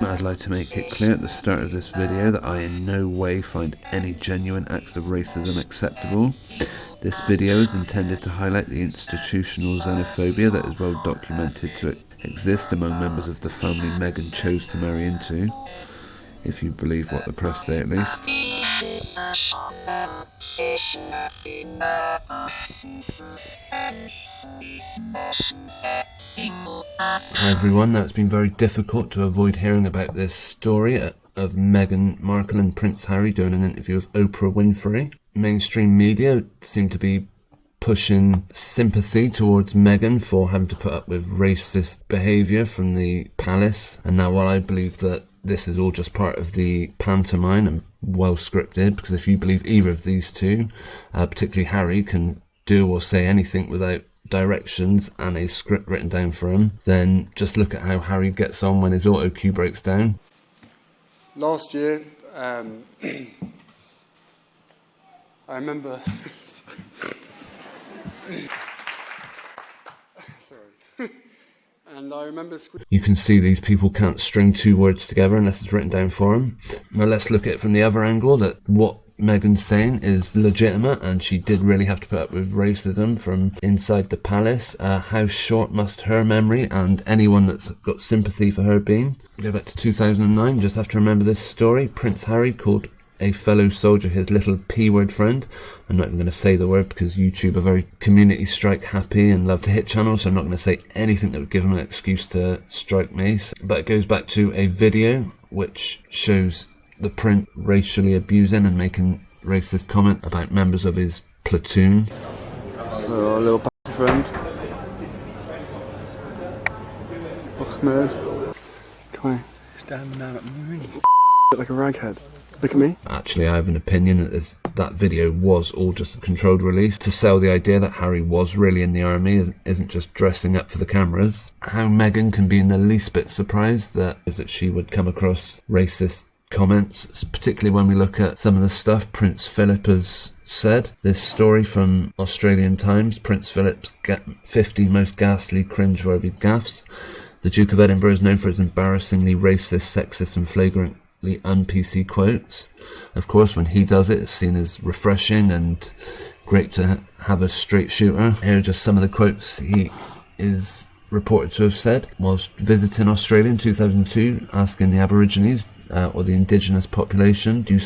I'd like to make it clear at the start of this video that I in no way find any genuine acts of racism acceptable. This video is intended to highlight the institutional xenophobia that is well documented to exist among members of the family Meghan chose to marry into, if you believe what the press say at least. Hi everyone, now it's been very difficult to avoid hearing about this story of Meghan Markle and Prince Harry doing an interview with Oprah Winfrey. Mainstream media seem to be pushing sympathy towards Meghan for having to put up with racist behaviour from the palace, and now while I believe that this is all just part of the pantomime and well scripted, because if you believe either of these two, particularly Harry, can do or say anything without directions and a script written down for him, then just look at how Harry gets on when his auto cue breaks down. Last year, I remember... Sorry. And I remember... You can see these people can't string two words together unless it's written down for them. Now let's look at it from the other angle, that what Meghan's saying is legitimate and she did really have to put up with racism from inside the palace. How short must her memory and anyone that's got sympathy for her been? Go back to 2009, just have to remember this story. Prince Harry called a fellow soldier his little P-word friend. I'm not even going to say the word because YouTube are very community strike happy and love to hit channels, so I'm not going to say anything that would give them an excuse to strike me. But it goes back to a video which shows the prince racially abusing and making racist comment about members of his platoon. Our little friend. Ahmed. Come on. Standing down at moon. Like a raghead. Look at me. Actually, I have an opinion that that video was all just a controlled release to sell the idea that Harry was really in the army, isn't just dressing up for the cameras. How Meghan can be in the least bit surprised that she would come across racist comments, particularly when we look at some of the stuff Prince Philip has said. This story from Australian Times, Prince Philip's 50 most ghastly cringeworthy gaffes. The Duke of Edinburgh is known for his embarrassingly racist, sexist and flagrantly un-PC quotes. Of course, when he does it, it's seen as refreshing and great to have a straight shooter. Here are just some of the quotes he is reported to have said whilst visiting Australia in 2002, asking the Aborigines or the indigenous population, do you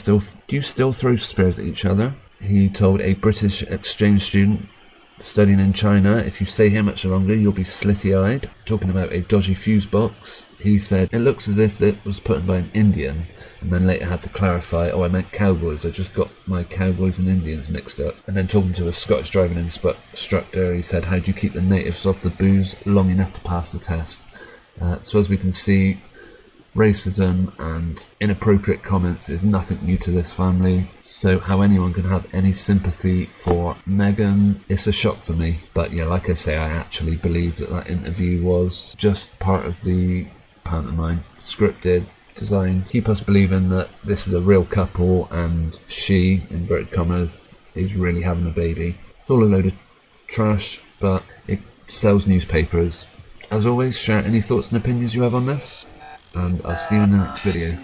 still throw spears at each other? He told a British exchange student studying in China, if you stay here much longer you'll be slitty-eyed. Talking about a dodgy fuse box, he said, it looks as if it was put in by an Indian, and then later had to clarify, oh, I meant cowboys, I just got my cowboys and Indians mixed up. And then talking to a Scottish driving instructor, he said, how do you keep the natives off the booze long enough to pass the test? So as we can see, racism and inappropriate comments is nothing new to this family. So how anyone can have any sympathy for Meghan, it's a shock for me. But yeah, like I say, I actually believe that interview was just part of the pantomime, scripted, designed. Keep us believing that this is a real couple and she, inverted commas, is really having a baby. It's all a load of trash, but it sells newspapers. As always, share any thoughts and opinions you have on this, and I'll see you in the next video.